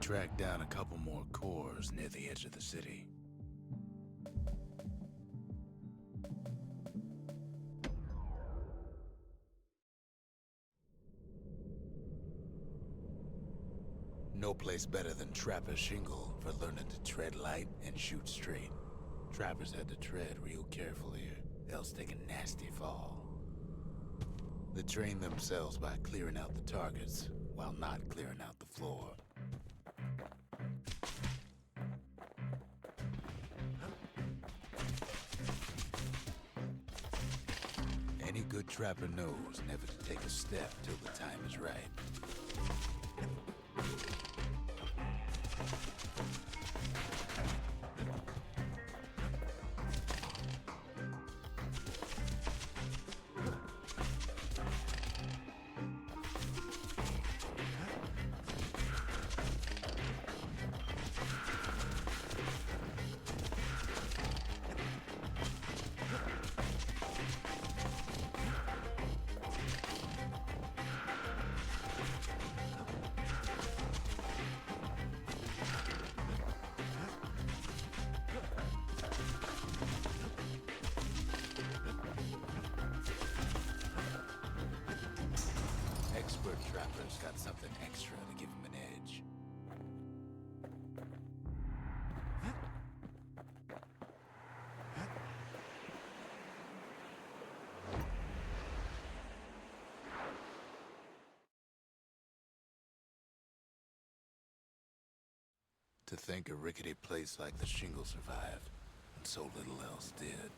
track down a couple more cores near the edge of the city. No place better than Trapper's Shingle for learning to tread light and shoot straight. Trappers had to tread real careful here, else take a nasty fall. They train themselves by clearing out the targets, while not clearing out the floor. Any good trapper knows never to take a step till the time is right. Expert trappers got something extra to give them an edge. To think a rickety place like the Shingle survived, and so little else did.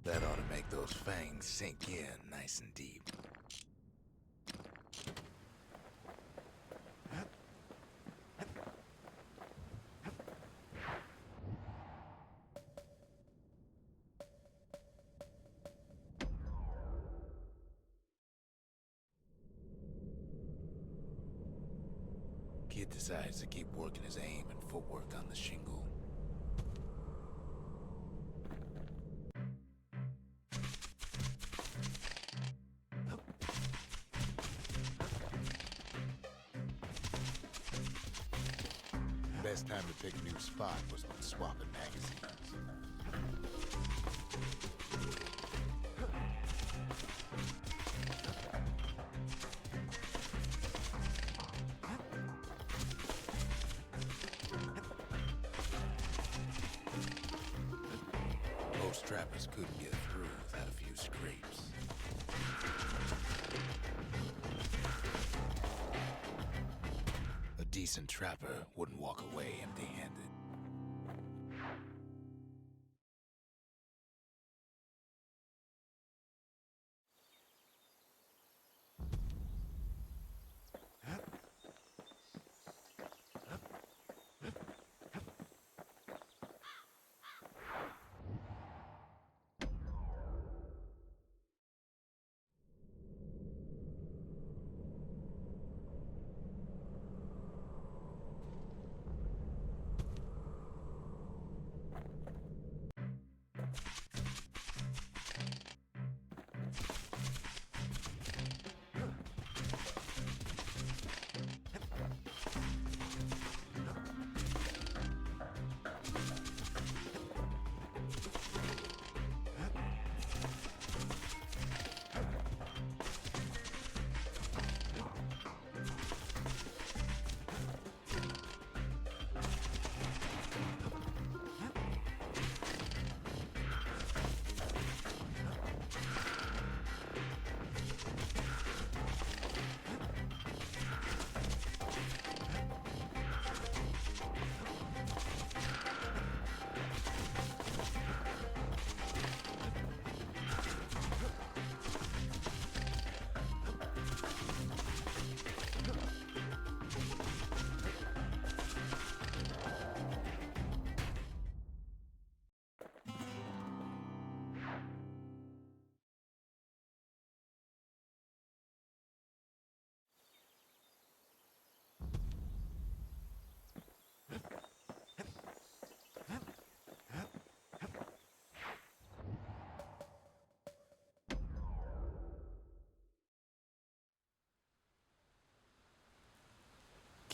That ought to make those fangs sink in nice and deep. Kid decides to keep working his aim and footwork on the shingle. Best time to pick a new spot was when swapping magazines. Most trappers couldn't get through without a few scrapes. A decent trapper wouldn't walk away empty-handed.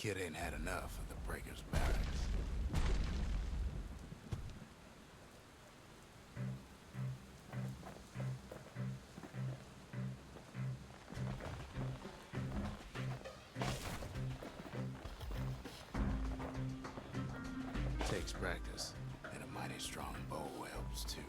Kid ain't had enough of the Breaker's barracks. Takes practice, and a mighty strong bow helps too.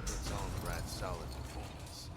It's all right, solid performance.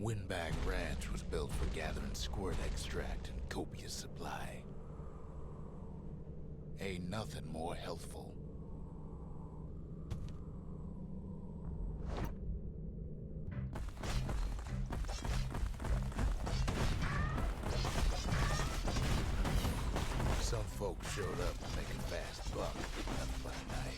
Windbag Ranch was built for gathering squirt extract in copious supply. Ain't nothing more healthful. Some folks showed up to make a fast buck, nothing but a knife.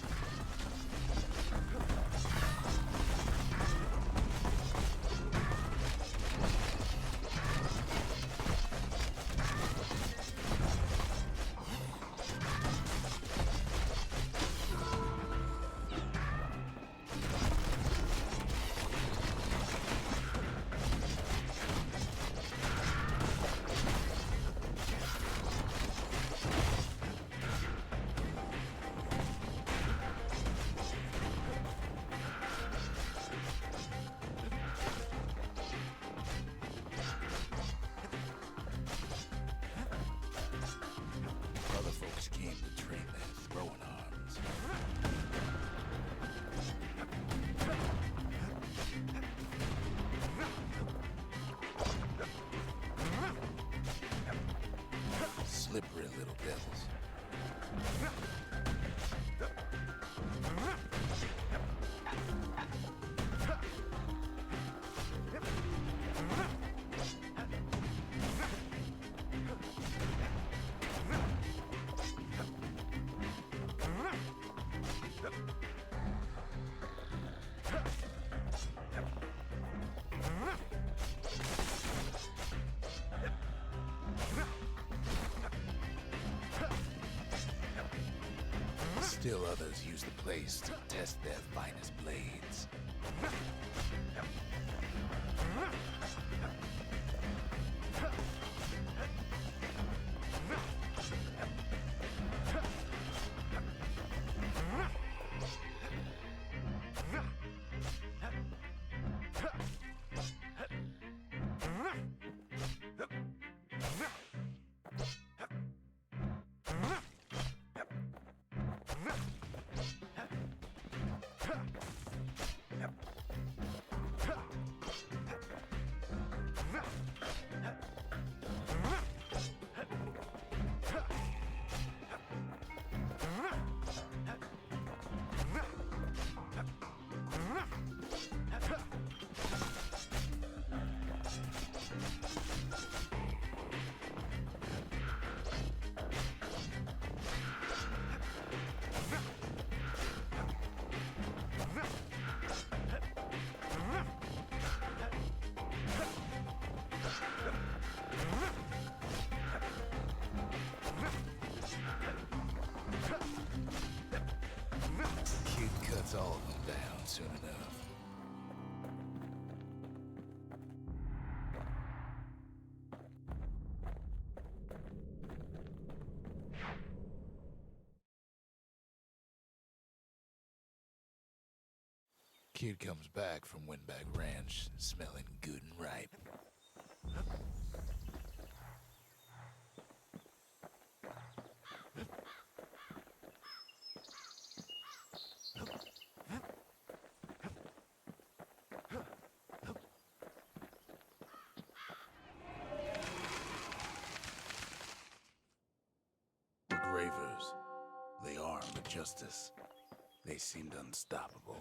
Other folks came to train their throwing arms. Slippery little devils. Still others use the place to test their finest blades. Kid cuts all of them down soon enough. Kid comes back from Windbag Ranch, smelling good and ripe. but justice. They seemed unstoppable.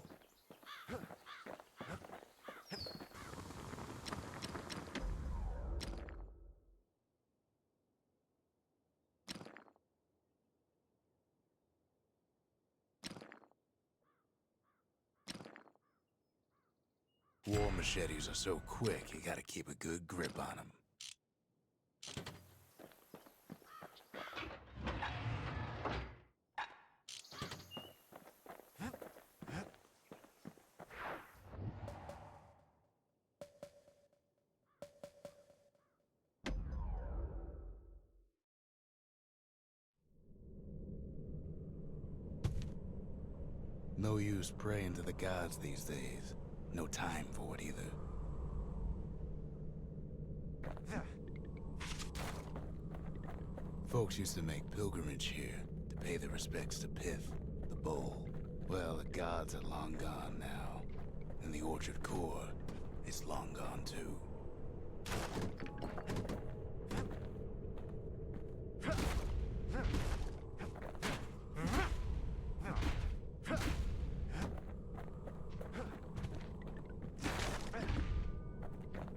War machetes are so quick, you gotta keep a good grip on them. No use praying to the gods these days. No time for it either. Folks used to make pilgrimage here to pay their respects to Pith, the bull. Well, the gods are long gone now, and the orchard core is long gone too.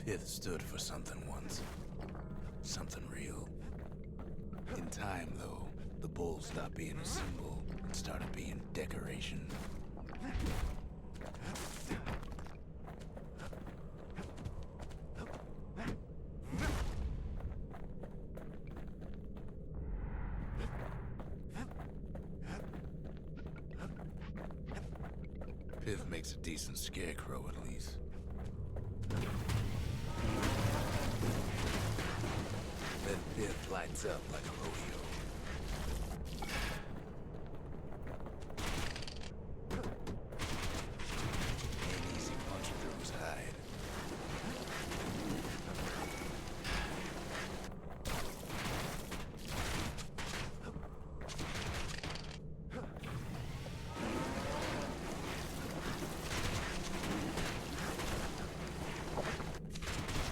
Pith stood for something once. Something real. In time, though, the bull stopped being a symbol and started being decoration. Pith makes a decent scarecrow, at least. Then Pith lights up like a rodeo. Ain't easy punching through his hide.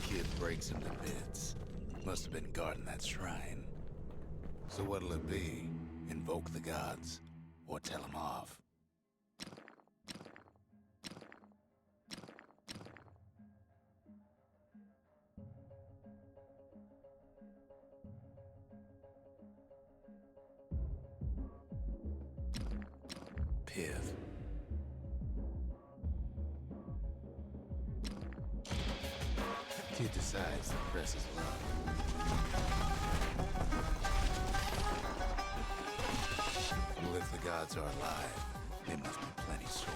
Kid breaks him to bits. Must have been guarding that shrine. So what'll it be? Invoke the gods, or tell them off? Pith. Kid decides to press his luck. Well, if the gods are alive, they must be plenty sore.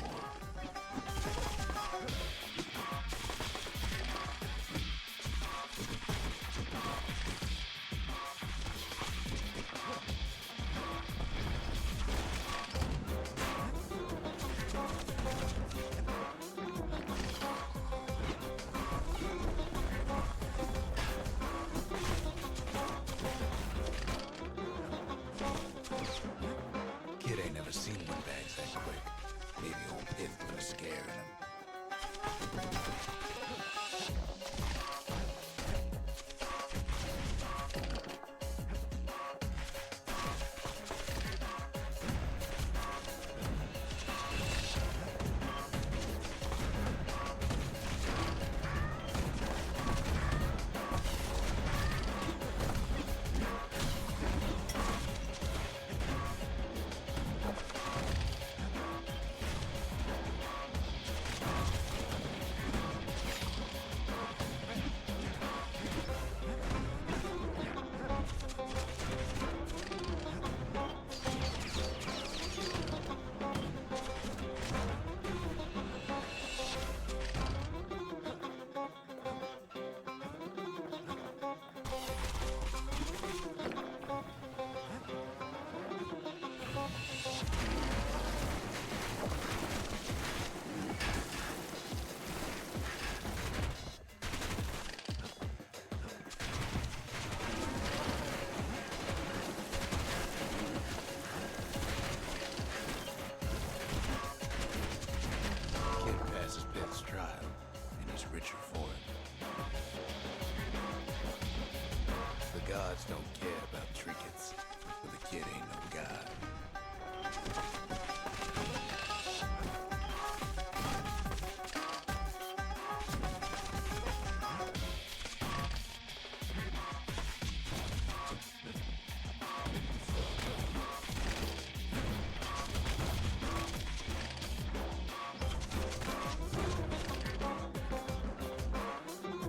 Kid ain't never seen windbags that quick. Maybe old Pith put a scare in him. Gods don't care about trinkets, but the kid ain't no god.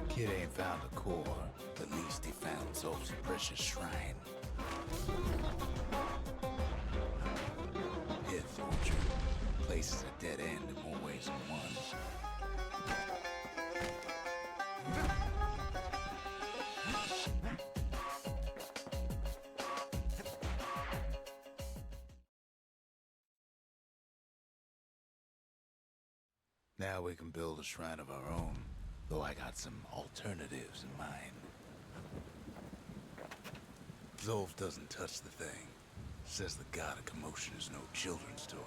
Kid ain't found a core, at least he found Zolf's precious shrine. Pith Orchard. Place is a dead end in more ways than one. Now we can build a shrine of our own, though I got some alternatives in mind. Zolf doesn't touch the thing. Says the god of commotion is no children's toy.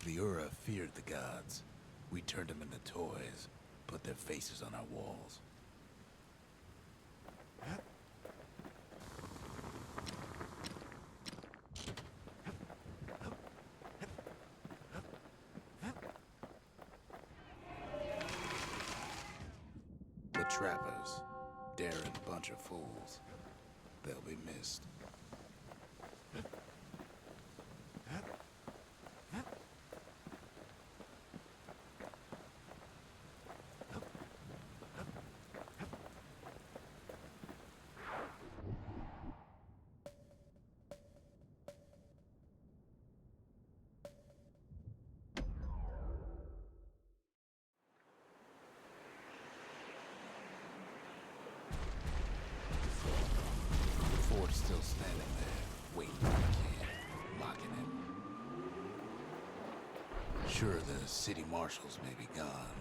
The Ura feared the gods. We turned them into toys, put their faces on our walls. The trappers, daring bunch of fools. They'll be missed. Still standing there, waiting for the kid, mocking him. Sure, the city marshals may be gone,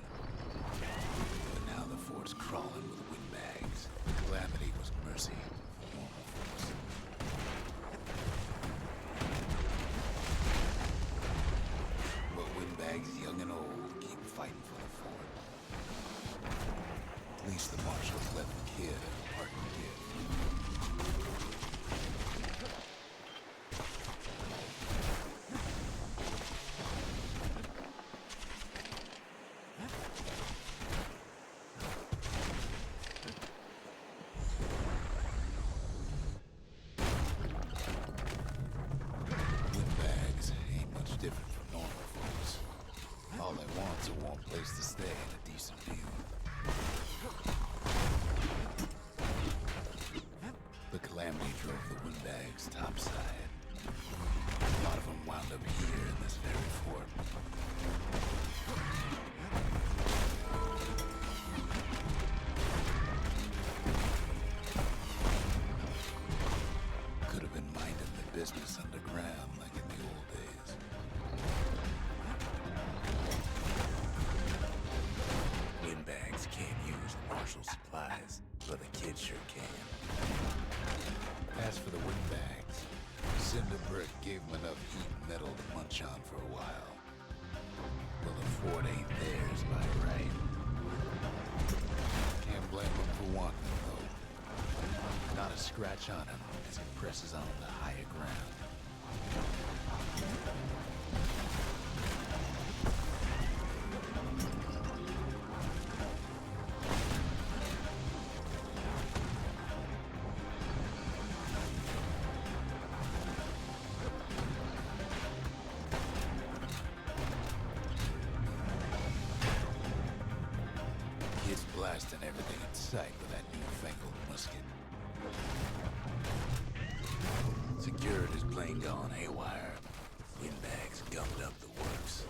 but now the fort's crawling with windbags. Calamity was mercy for normal folks. But windbags, young and old, keep fighting for the fort. At least the marshals left the kid a parting gift. A warm place to stay and a decent meal. The calamity drove the windbags topside. A lot of them wound up here in this very fort. Could have been minding the business underground like in the old days. Windbags can't use the marshal supplies, but the kid sure can. As for the windbags, Cinder Brick gave them enough heat and metal to munch on for a while. Well, the fort ain't theirs by right. Can't blame them for wanting it, though. Not a scratch on him as he presses on to higher ground. Kid's blasting everything in sight with that newfangled musket. Security's plane gone haywire. Windbags gummed up the works.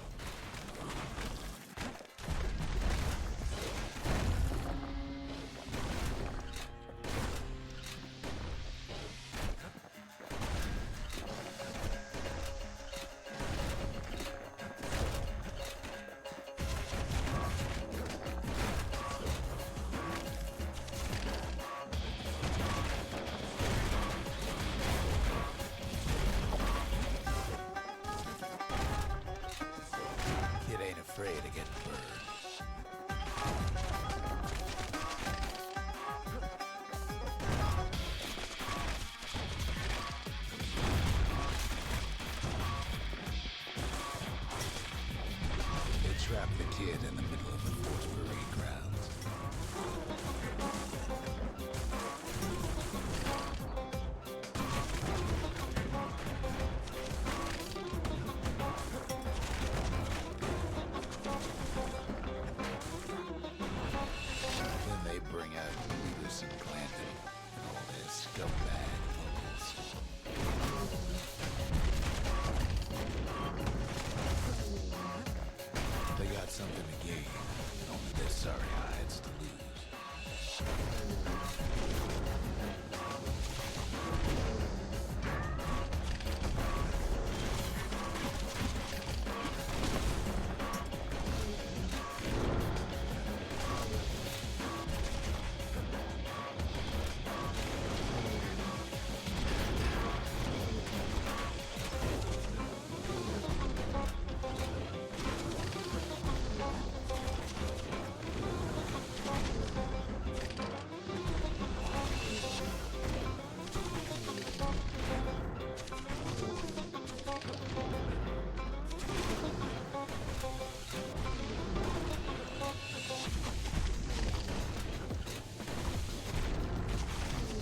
kid in the middle of the force parade grounds. Then they bring out Lewis and Clanton and all their scumbag uncles. They got something to gain, and only their sorry hides to lose.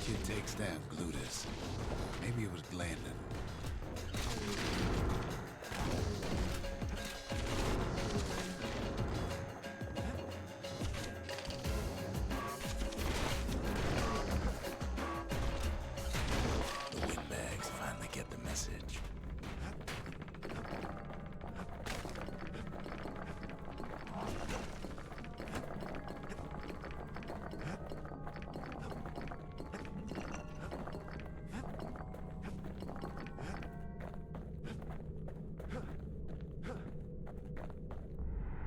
Kid takes down Glutus. Maybe it was Glandon. The windbags finally get the message.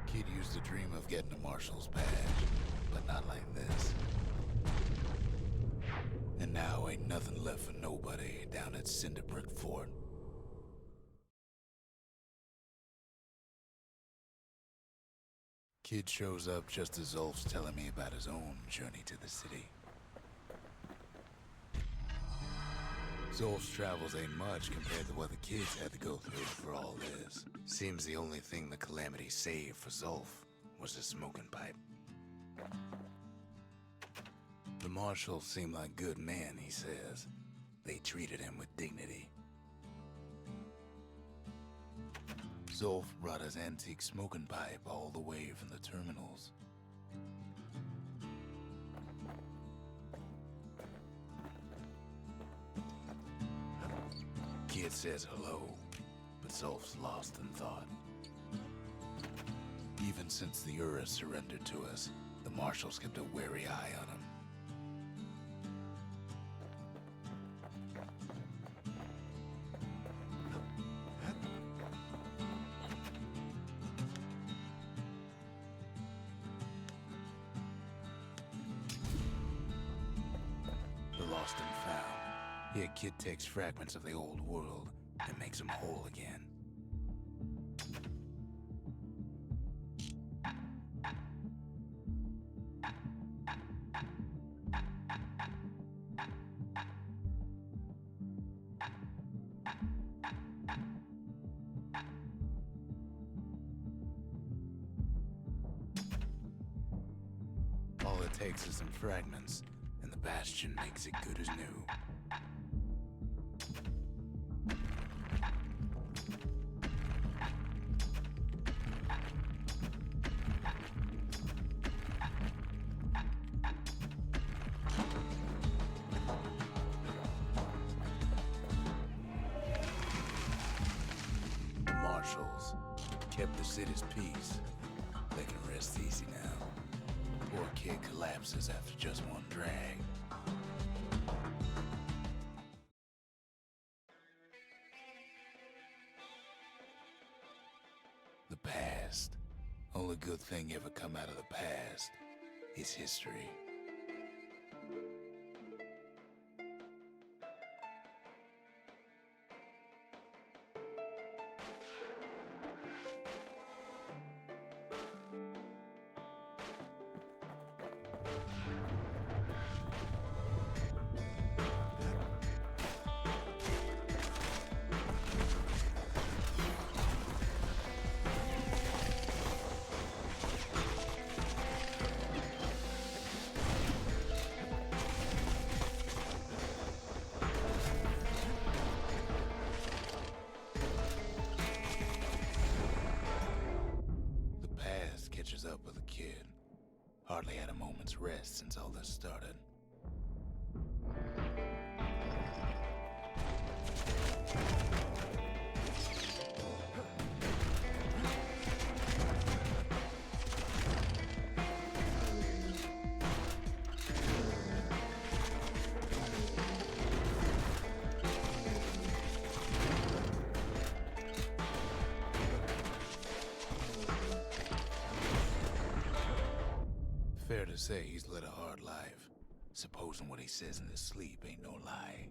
Kid used to dream of getting a marshal's badge, but not like this. And now ain't nothing left for nobody down at Cinderbrick Fort. Kid shows up just as Zulf's telling me about his own journey to the city. Zulf's travels ain't much compared to what the kids had to go through for all this. Seems the only thing the Calamity saved for Zulf was his smoking pipe. The marshals seem like good men, he says. They treated him with dignity. Zulf brought his antique smoking pipe all the way from the terminals. Kid says hello, but Zulf's lost in thought. Even since the Ura surrendered to us, the marshals kept a wary eye on him. The lost and found. Here, Kid takes fragments of the old world and makes them whole again. All it takes is some fragments, and the Bastion makes it good as new. The marshals kept the city's peace. They can rest easy now. Poor Kid collapses after just one drag. The past. Only good thing ever come out of the past is history. kid. Hardly had a moment's rest since all this started. Fair to say he's led a hard life. Supposing what he says in his sleep ain't no lie.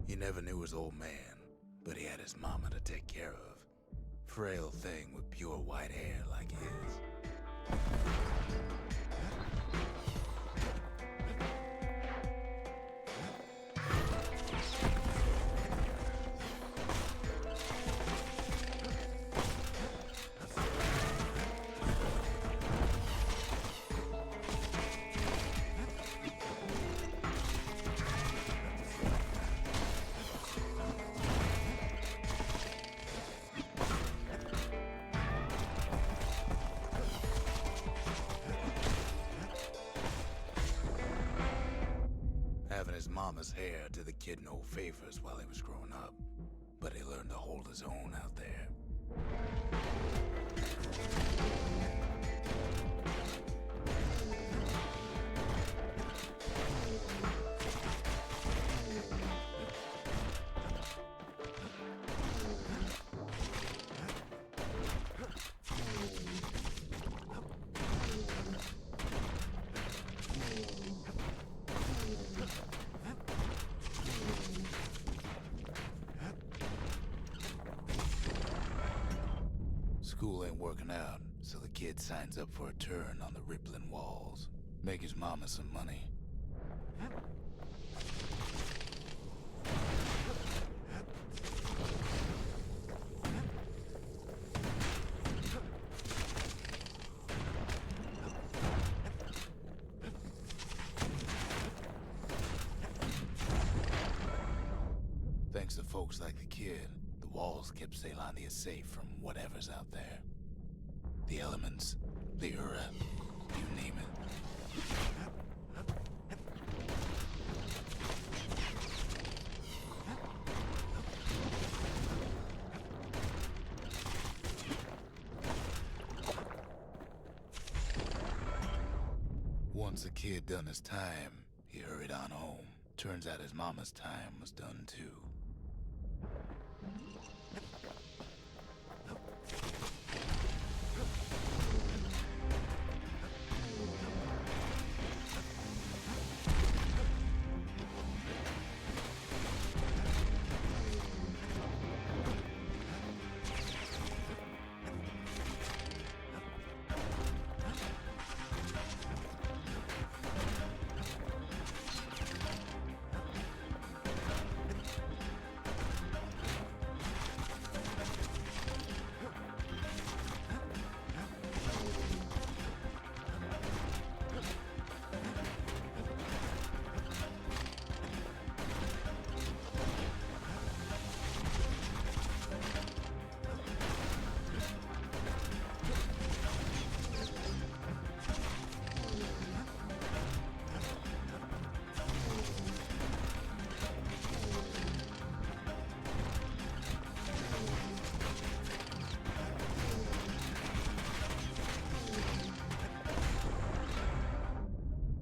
He never knew his old man, but he had his mama to take care of. Frail thing with pure white hair like his. Having his mama's hair did the kid no favors while he was growing up, but he learned to hold his own out there. School ain't working out, so the kid signs up for a turn on the rippling walls. Make his mama some money. Thanks to folks like the kid, the walls kept Ceylondia safe from whatever's out there. The elements, the Ura, you name it. Once the kid done his time, he hurried on home. Turns out his mama's time was done too.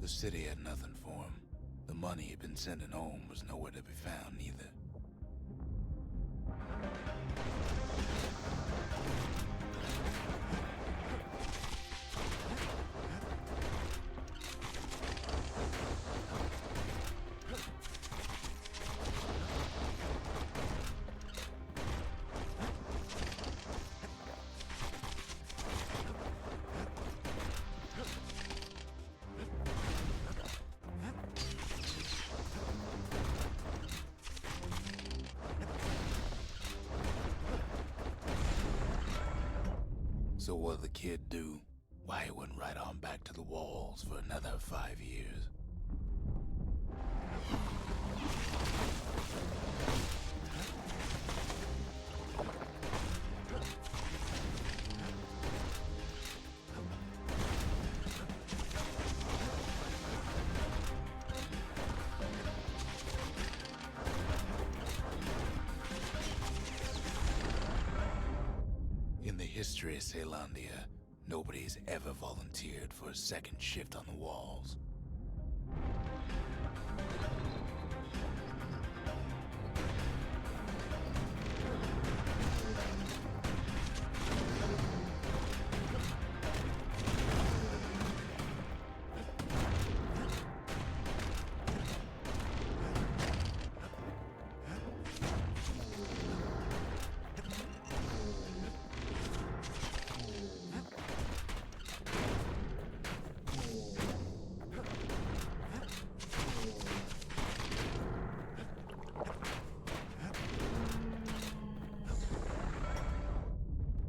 The city had nothing for him. The money he'd been sending home was nowhere to be found either. So what'd the kid do? Why, he went right on back to the walls for another 5 years. In the history of Caelondia, nobody's ever volunteered for a second shift on the walls.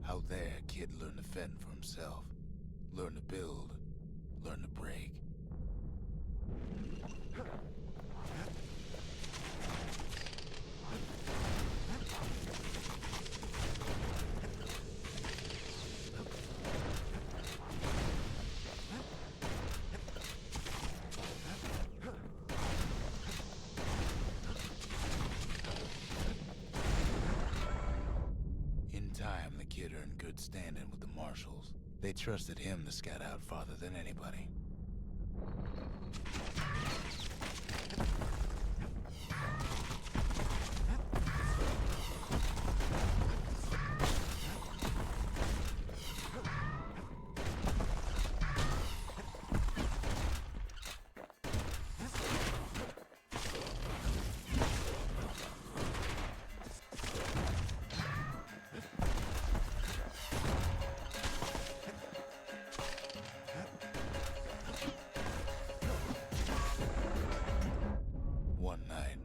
Out there, kid learned to fend for himself, learn to build, learn to break. In time, the kid earned good standing with the marshals. They trusted him to scout out farther than anybody. One night,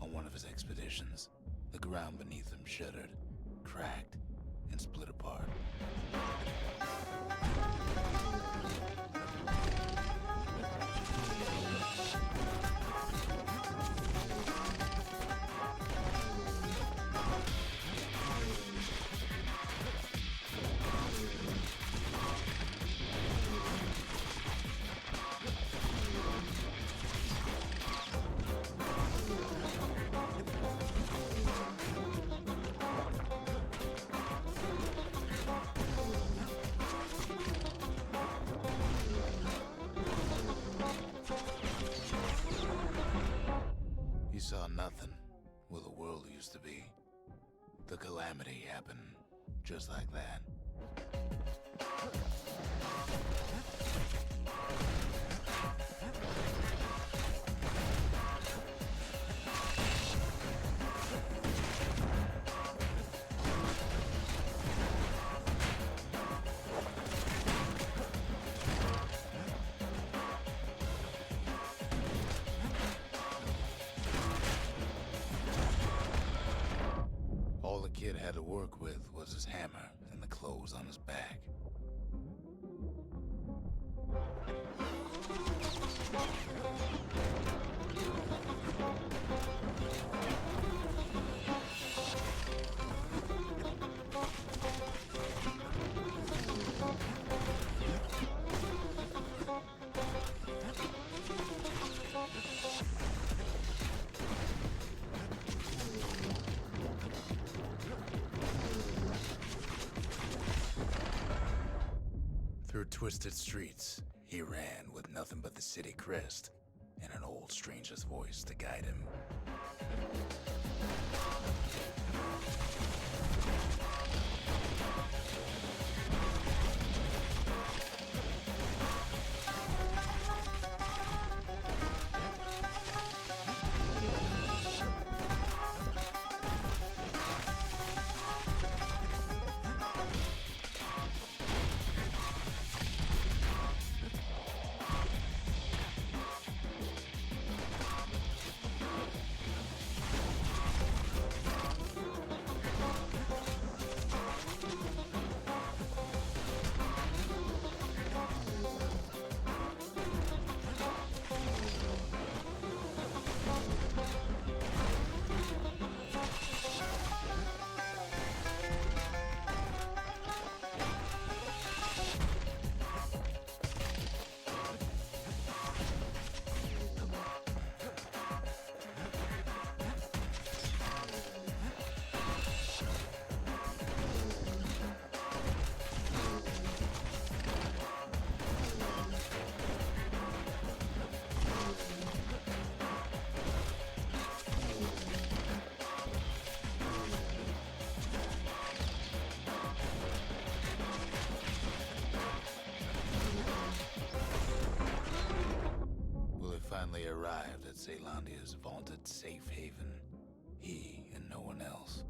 on one of his expeditions, the ground beneath him shuddered, cracked, and split apart. He saw nothing where the world used to be. The calamity happened just like that. All the kid had to work with was his hammer and the clothes on his back. Through twisted streets, he ran with nothing but the city crest and an old stranger's voice to guide him. finally arrived at Caelandia's vaunted safe haven. He and no one else.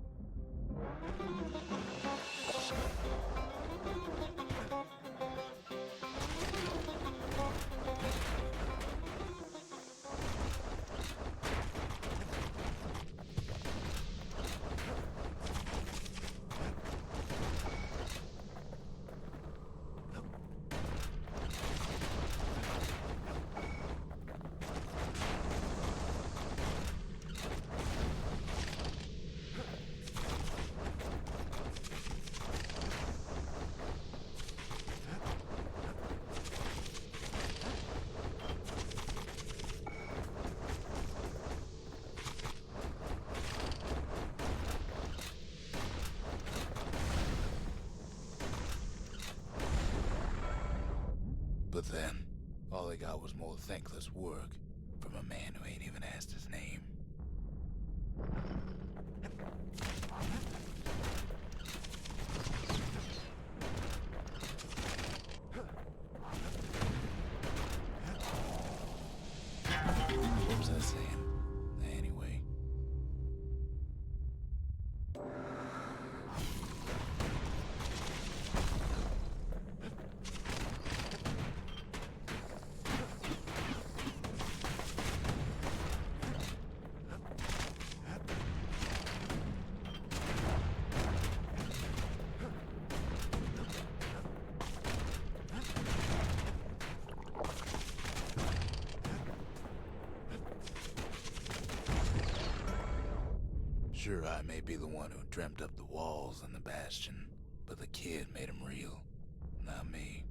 But then, all I got was more thankless work from a man who ain't even asked his name. What was I saying? Anyway. Sure, I may be the one who dreamt up the walls and the Bastion, but the kid made them real, not me.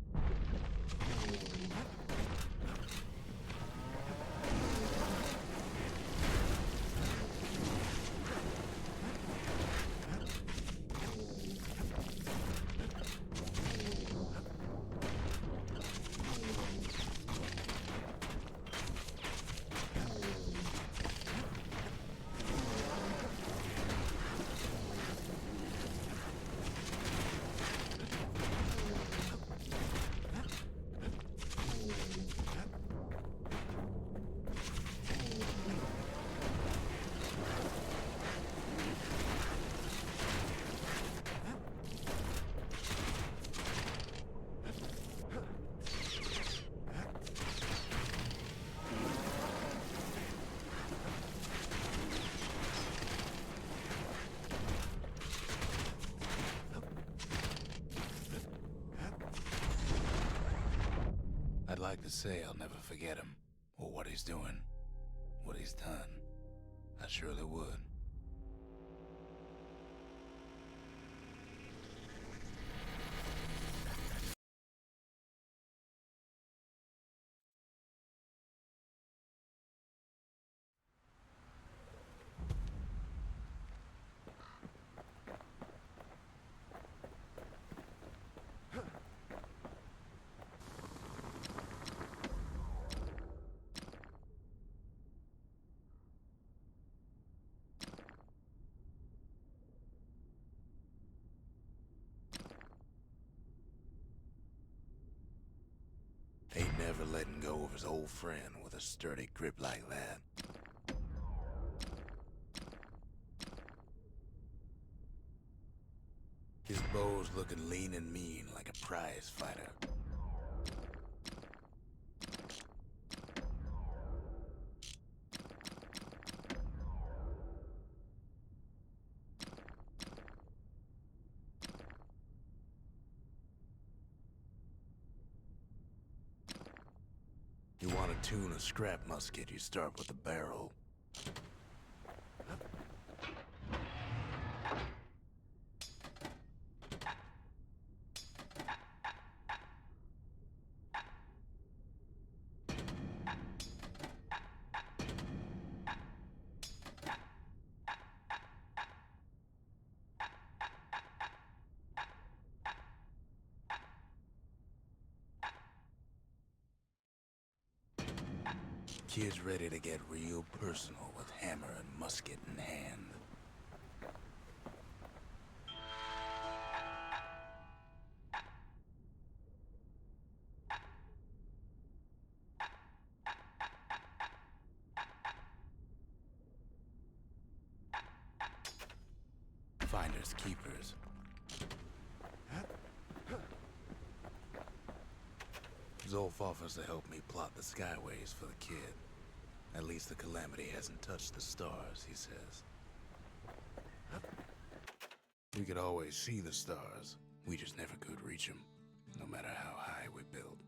I'd like to say I'll never forget him, or what he's doing, what he's done. I surely would. Ain't never letting go of his old friend with a sturdy grip like that. His bow's looking lean and mean like a prize fighter. You want to tune a scrap musket, you start with the barrel. Kid's ready to get real personal with hammer and musket in hand. finders keepers. Zolf offers to help me plot the skyways for the kid. At least the calamity hasn't touched the stars, he says. We could always see the stars. We just never could reach them, no matter how high we build.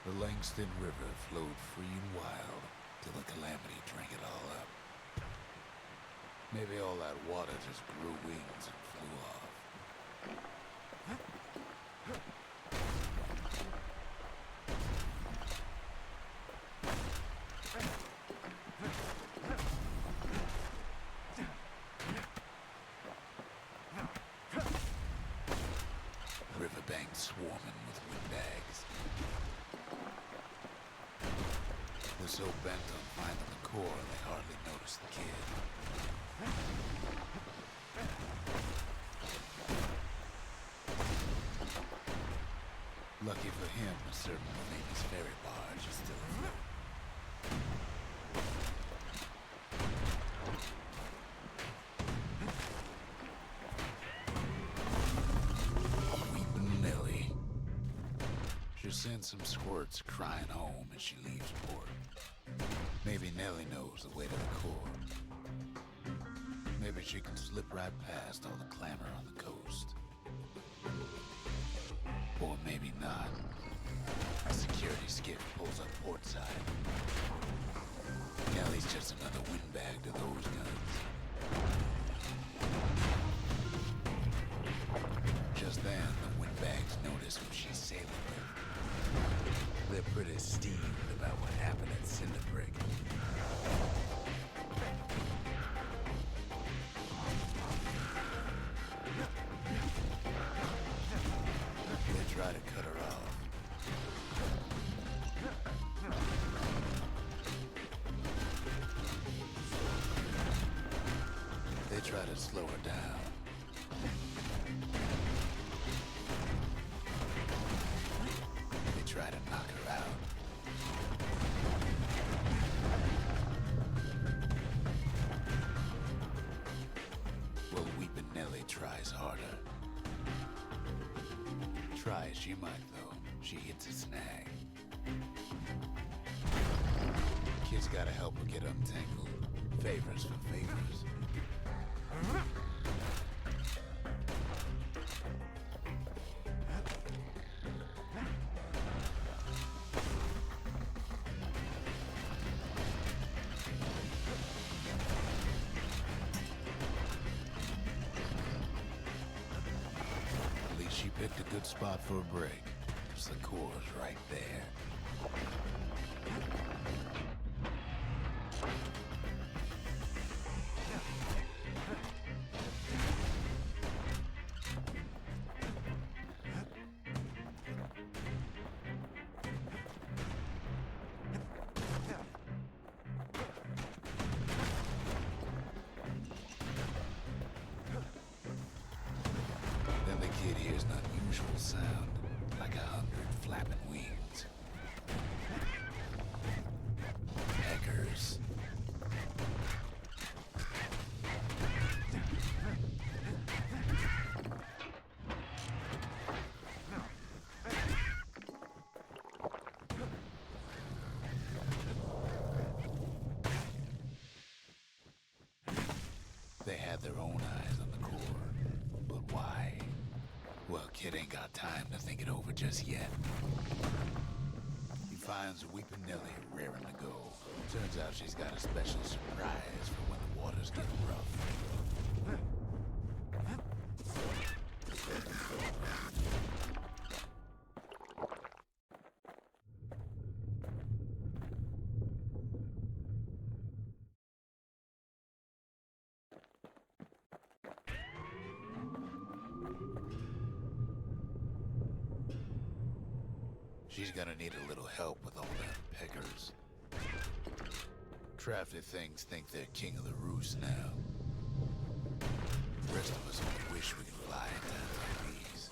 The Langston River flowed free and wild till the calamity drank it all up. Maybe all that water just grew wings and flew off. Riverbanks swarming with windbags. They're so bent on finding the core, they hardly notice the kid. Lucky for him, a certain famous ferry barge is still afloat. Weepin' Nellie. She'll send some squirts crying home as she leaves port. Maybe Nellie knows the way to the core. Maybe she can slip right past all the clamor on the coast. maybe not. A security skiff pulls up port side. Nellie's just another windbag to those guns. Just then, the windbags notice who she's sailing with. They're pretty steamed about what happened at Cinderbrick. They try to cut her off. They try to slow her down. They try to knock her out. Well, Weepin' Nellie tries harder. Try as she might, though, she hits a snag. Kid's gotta help her get untangled. Favors for favors. At least she picked a good spot for a break. There's the core's right there. Then the kid hears an unusual sound, like 100 flapping wings. Peckers. They had their own eyes on the core, but why? Well, kid ain't got time to think it over just yet. He finds Weepin' Nellie raring to go. Turns out she's got a special surprise for when the waters get rough. She's gonna need a little help with all them peckers. Crafty things think they're king of the roost now. The rest of us only wish we could fly in times like these.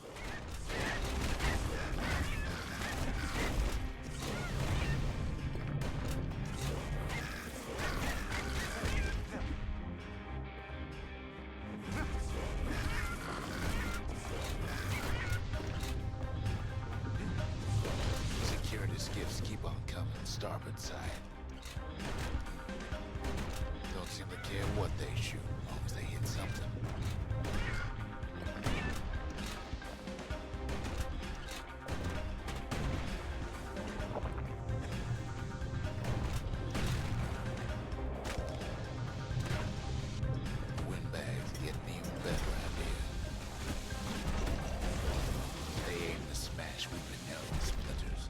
Security skiffs keep on coming, starboard side. Don't seem to care what they shoot, as long as they hit something. Windbags getting even better out here. They aim to smash Weepin' Nellie to splinters.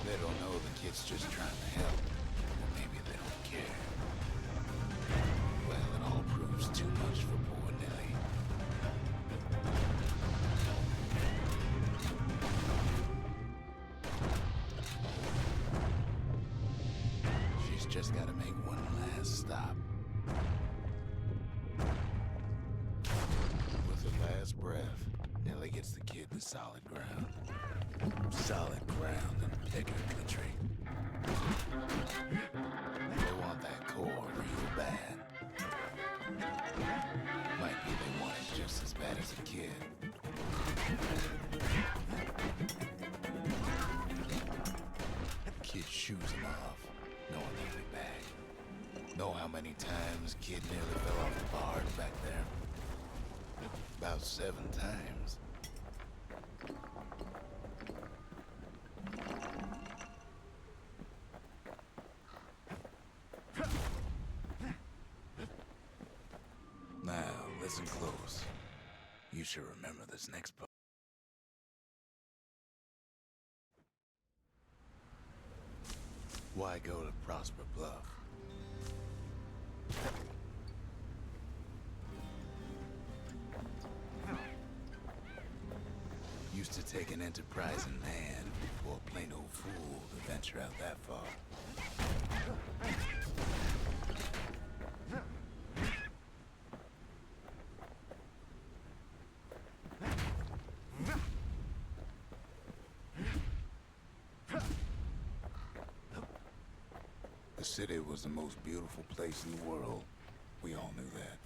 They don't know the kid's just trying to help. Or maybe they don't care. Well, it all proves too much for poor Nellie. She's just gotta make one last stop. With her last breath, Nellie gets the kid to solid ground. Solid ground and pecker country. They want that core real bad. Might be they want it just as bad as a kid. shoes them off, knowing they'll be back. Know how many times kid nearly fell off the bars back there? About 7 times. Now, listen close. You should remember this next part. Why go to Prosper Bluff? Used to take an enterprising man or a plain old fool to venture out that far. The city was the most beautiful place in the world. We all knew that.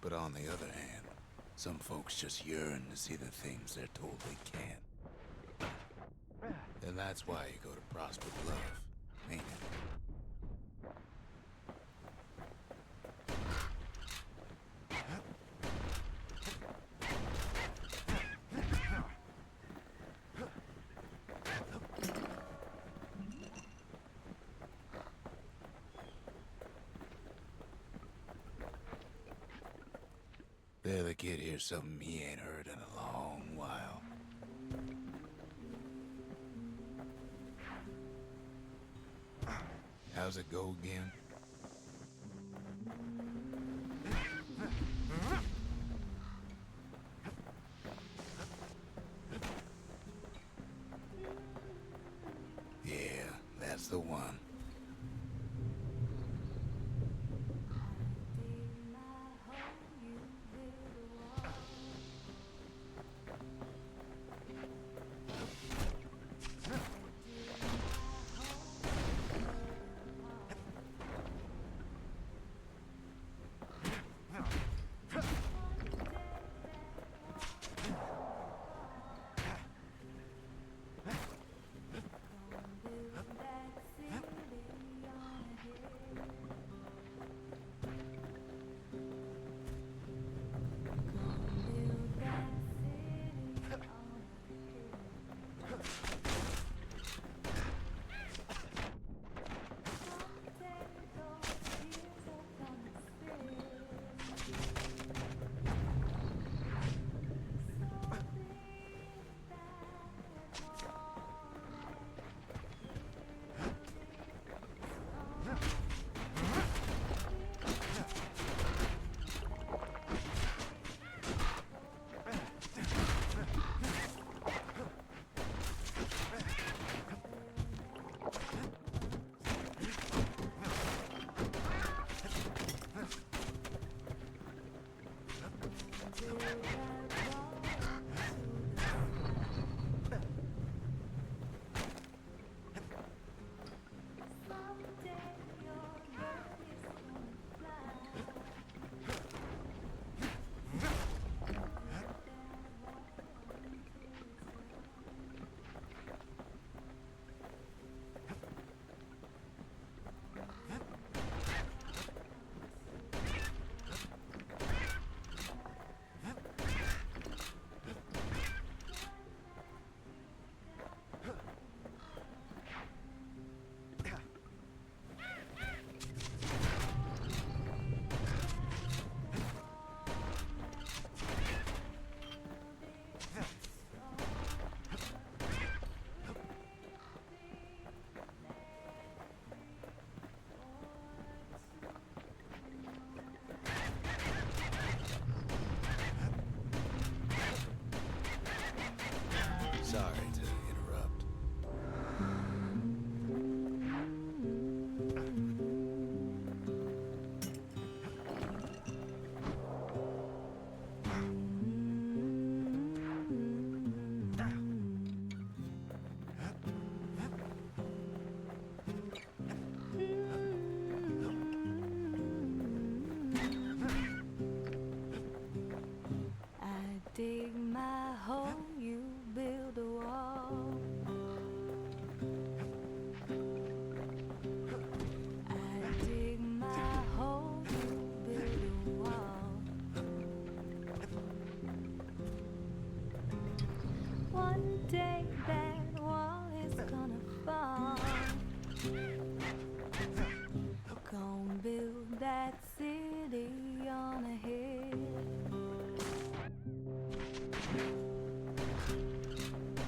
But on the other hand, some folks just yearn to see the things they're told they can't. And that's why you go to Prosper Bluff, ain't it? There the kid hears something he ain't heard in a long while. How's it go again? Yeah, that's the one. One day that wall is gonna fall. Gonna build that city on a hill.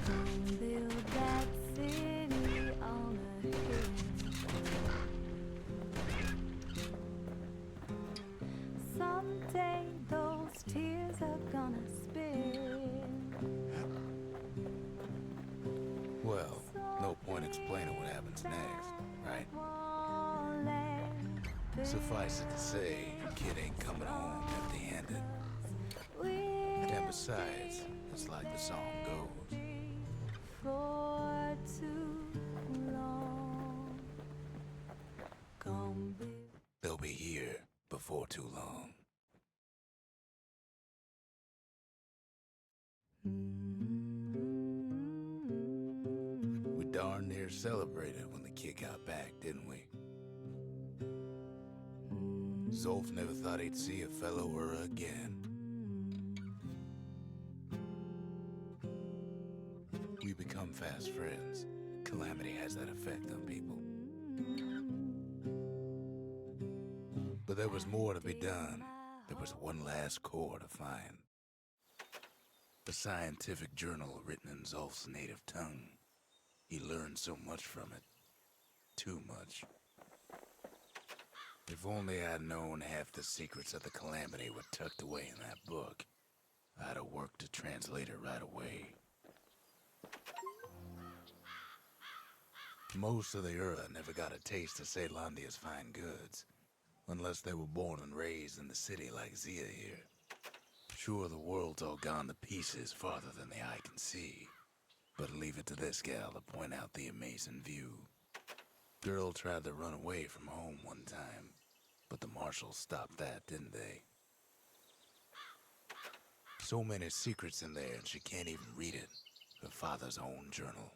Gonna build that city on a hill. Someday those tears are gonna spill. Well, no point explaining what happens next, right? Suffice it to say, kid ain't coming home empty-handed. And besides, it's like the song goes. For too long. Gonna be They'll be here before too long. We darn near celebrated when the kid got back, didn't we? Zolf never thought he'd see a fellow Ura again. We become fast friends. Calamity has that effect on people. But there was more to be done. There was one last core to find. A scientific journal written in Zolf's native tongue. He learned so much from it. Too much. If only I'd known half the secrets of the Calamity were tucked away in that book, I'd have worked to translate it right away. Most of the Ura never got a taste of Ceylondia's fine goods, unless they were born and raised in the city like Zia here. Sure, the world's all gone to pieces farther than the eye can see, but leave it to this gal to point out the amazing view. Girl tried to run away from home one time, but the marshals stopped that, didn't they? So many secrets in there and she can't even read it. Her father's own journal.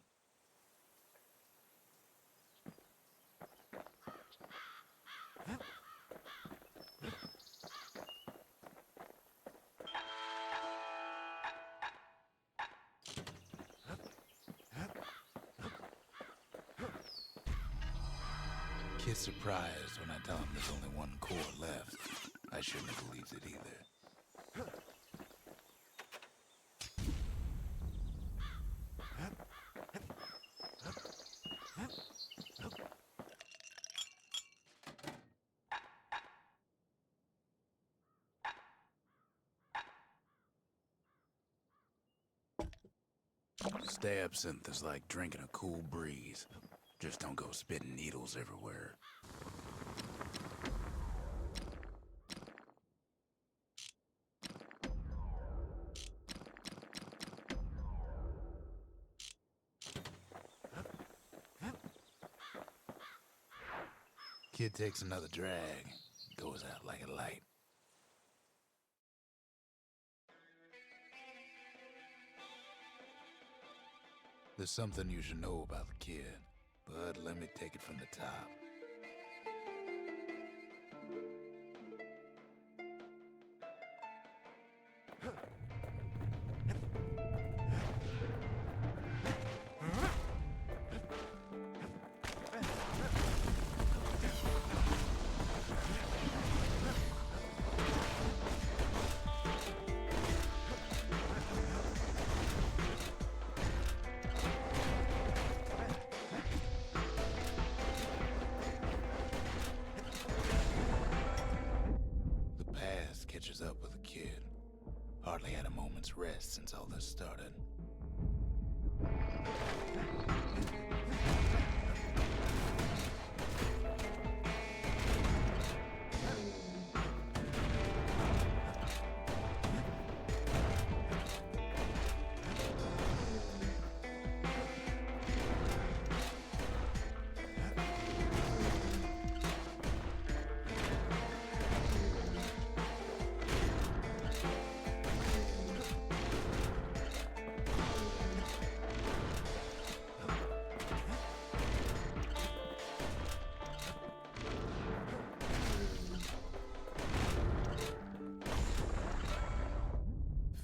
Kid's surprised when I tell him there's only one core left. I shouldn't have believed it either. Stay absinthe is like drinking a cool breeze. Just don't go spitting needles everywhere. Kid takes another drag, goes out like a light. There's something you should know about the kid, but let me take it from the top. Catches up with the kid. Hardly had a moment's rest since all this started.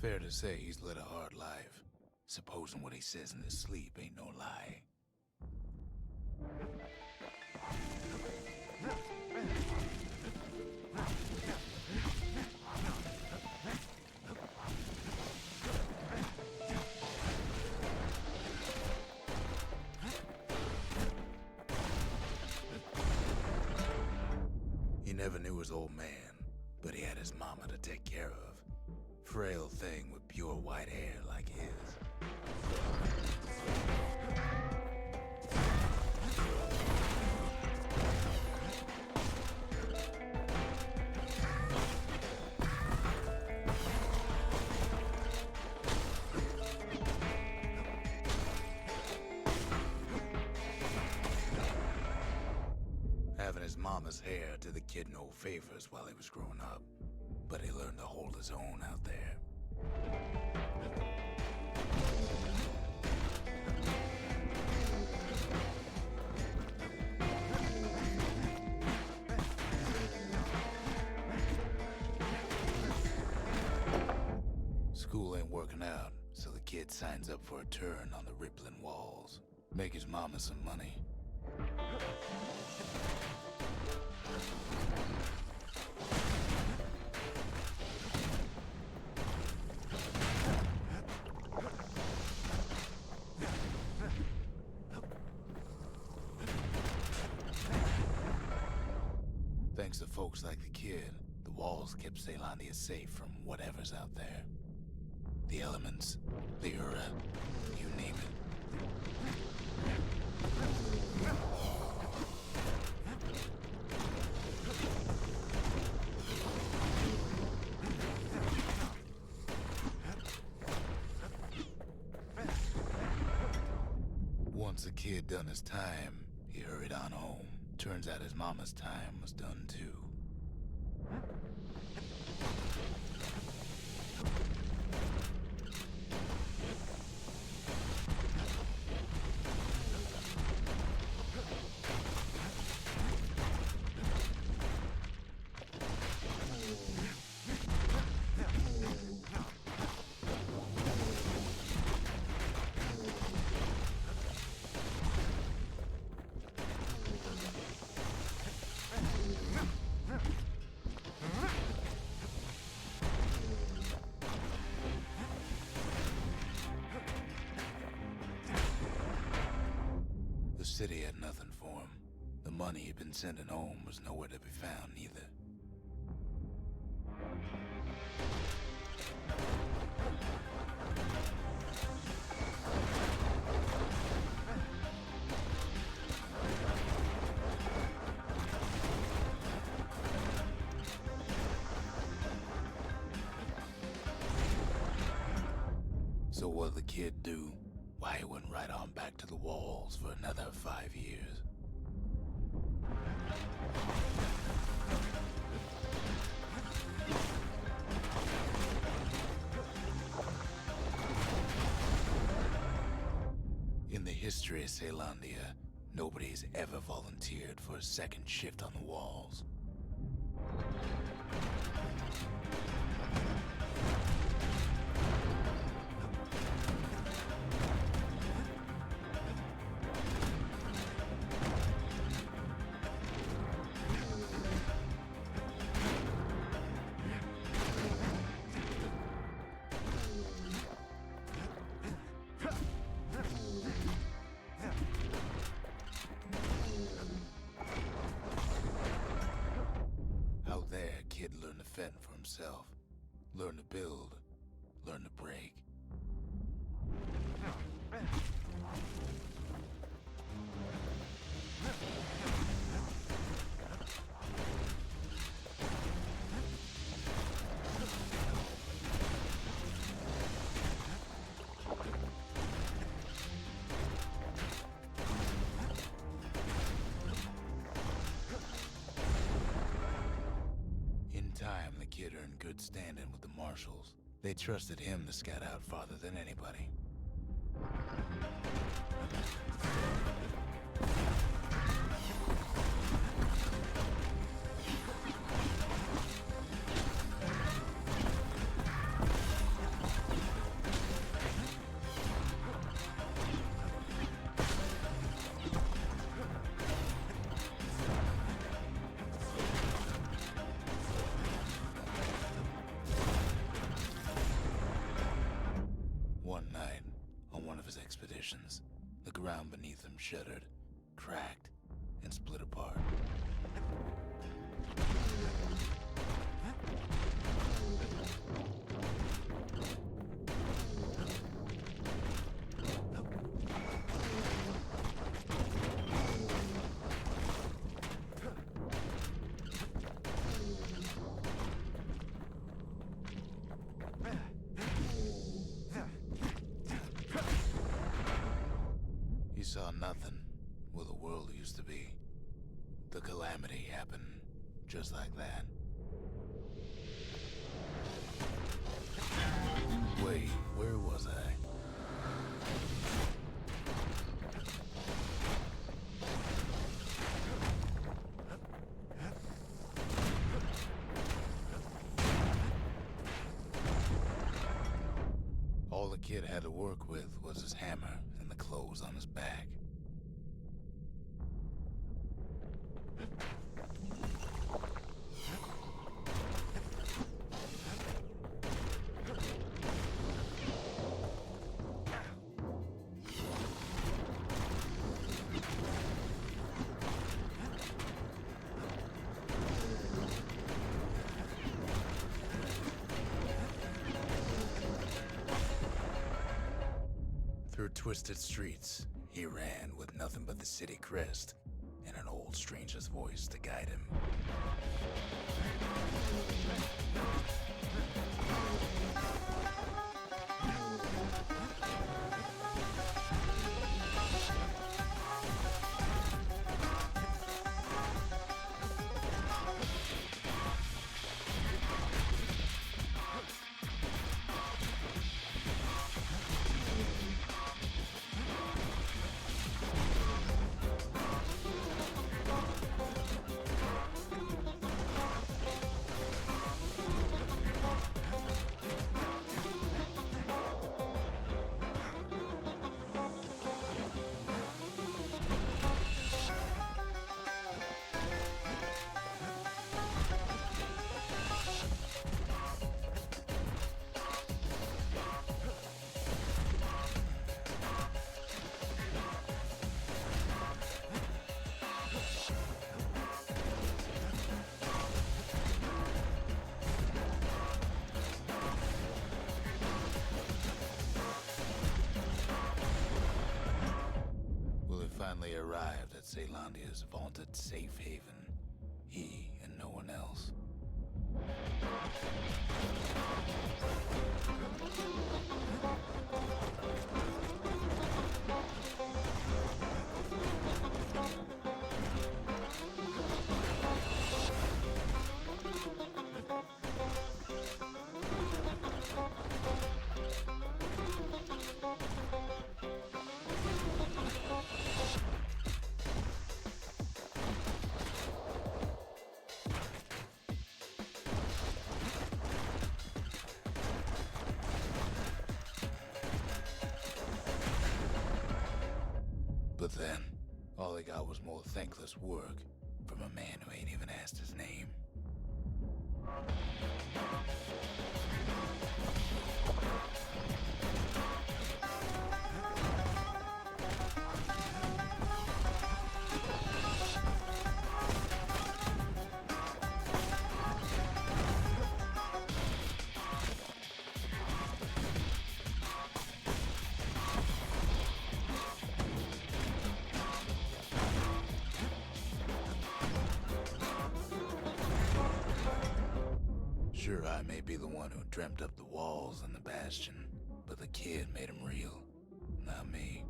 Fair to say he's led a hard life. supposing what he says in his sleep ain't no lie. He never knew his old man, but he had his mama to take care of. Frail thing with pure white hair like his. Having his mama's hair did the kid no favors while he was growing up, but he learned to hold his own out there. School ain't working out, so the kid signs up for a turn on the rippling walls. Make his mama some money. Thanks to folks like the kid, the walls kept Ceylondia safe from whatever's out there. The elements, the Ura, you name it. Once the kid done his time, he hurried on home. Turns out his mama's time was done too. The city had nothing for him. The money he'd been sending home was nowhere to be found either. So what'd the kid do? Why, he went right on back to the walls for another 5 years. In the history of Ceylondia, nobody's ever volunteered for a second shift on the walls. Out there, kid learned to fend for himself. Learn to build. Learn to break. In time, the kid earned good standing with the marshals. They trusted him to scout out farther than anybody. conditions. The ground beneath them shuddered, cracked, and split apart. He saw nothing where the world used to be. The calamity happened just like that. Wait, where was I? All the kid had to work with was his hammer and the clothes on his back. Through twisted streets, he ran with nothing but the city crest and an old stranger's voice to guide him. Finally arrived at Caelondia's vaunted safe haven. He and no one else. But then, all they got was more thankless work from a man who ain't even asked his name. Sure, I may be the one who dreamt up the walls and the Bastion, but the kid made them real, not me.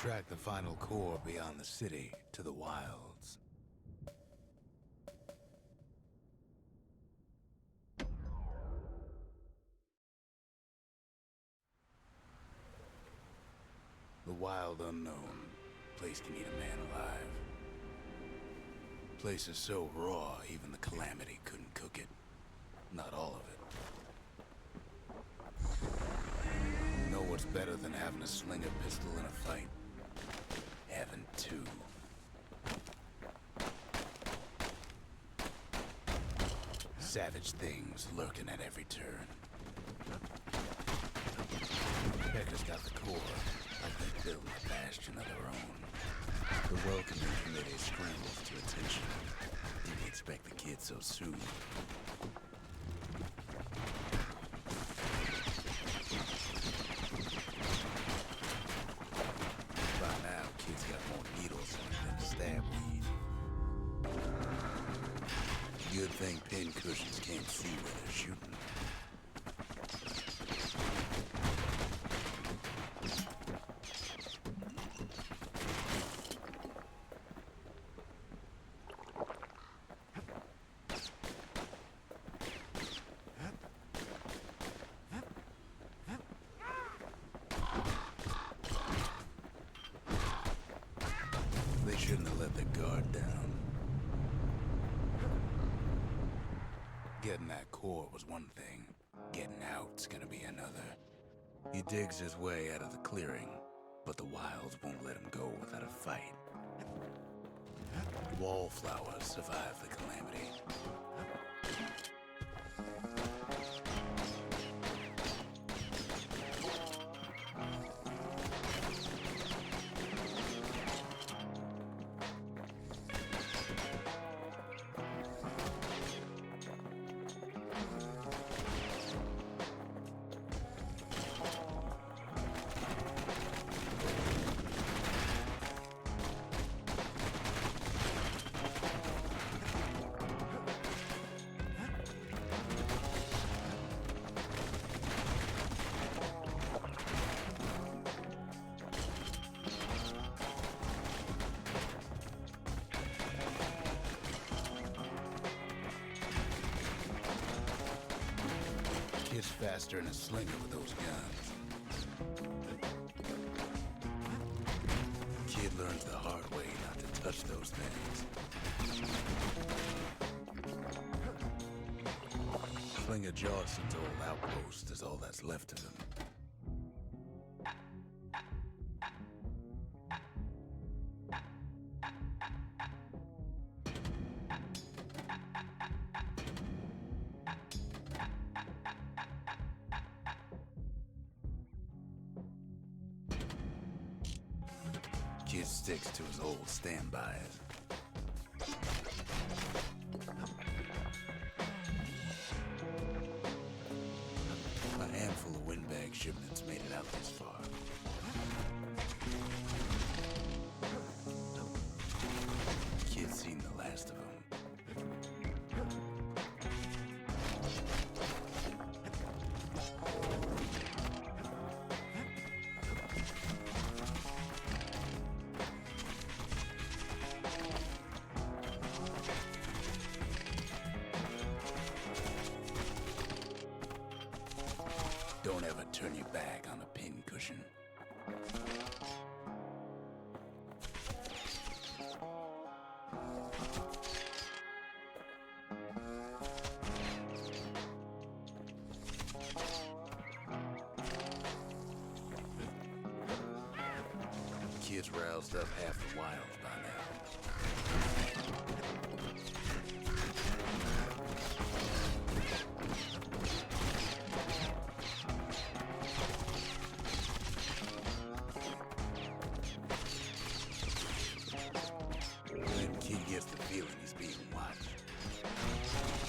track the final core beyond the city to the wilds. The wild unknown. Place can eat a man alive. Place is so raw, even the Calamity couldn't cook it. Not all of it. Know what's better than having to sling a pistol in a fight? Having two. Savage things lurking at every turn. Becca's got the core, like they built a bastion of their own. The welcoming committee scrambles to attention. Didn't expect the kid so soon. By now, kids got more needles in them than stab weed. Good thing pincushions can't see where they're shooting. They shouldn't have let their guard down. Getting that core was one thing. Getting out's gonna be another. He digs his way out of the clearing, but the wilds won't let him go without a fight. Wallflowers survive the Calamity. Kid's faster than a slinger with those guns. Kid learns the hard way not to touch those things. Slinger Jawson's old outpost is all that's left of him. Kid sticks to his old standbys. A handful of windbag shipments made it out this far. Kid's seen the last of them. Don't ever turn your back on a pincushion. Kid's roused up half the wilds by now. Gets the feeling he's being watched.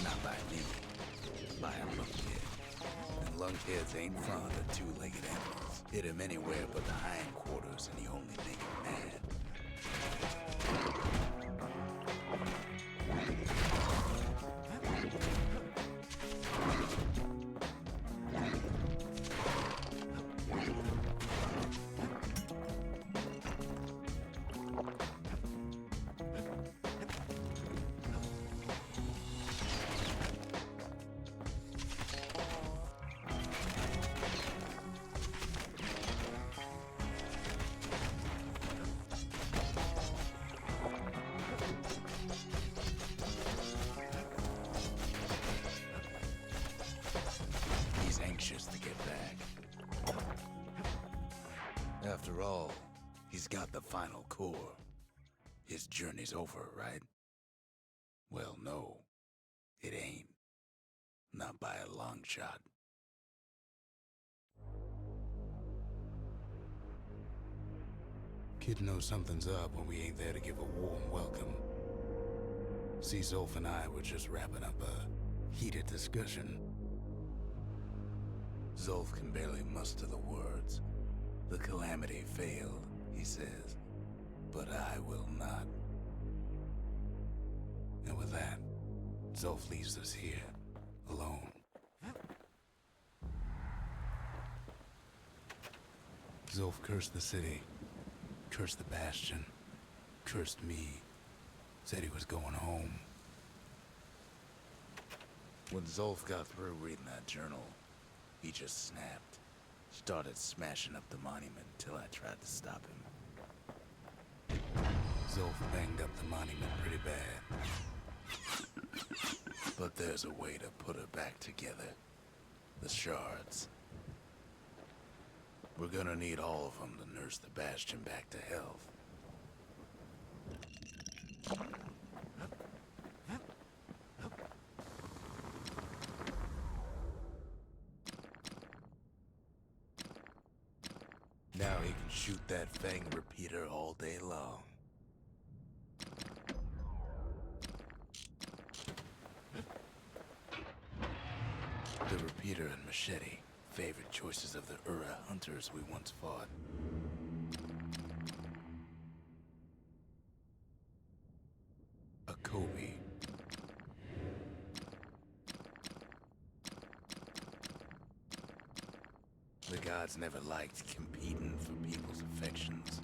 Not by me, by a lunkhead. And lunkheads ain't fond of two-legged animals. Hit him anywhere but the hindquarters and you only make him mad. After all, he's got the final core. His journey's over, right? Well, no, it ain't. Not by a long shot. Kid knows something's up when we ain't there to give a warm welcome. See, Zolf and I were just wrapping up a heated discussion. Zolf can barely muster the words. The calamity failed, he says, but I will not. And with that, Zolf leaves us here, alone. Zolf cursed the city, cursed the Bastion, cursed me, said he was going home. When Zolf got through reading that journal, he just snapped. Started smashing up the monument till I tried to stop him. Zolf banged up the monument pretty bad. But there's a way to put it back together. The shards. We're gonna need all of them to nurse the Bastion back to health. Now he can shoot that Fang repeater all day long. The repeater and machete, favorite choices of the Ura hunters we once fought. A Kobe. The gods never liked competing for people's affections.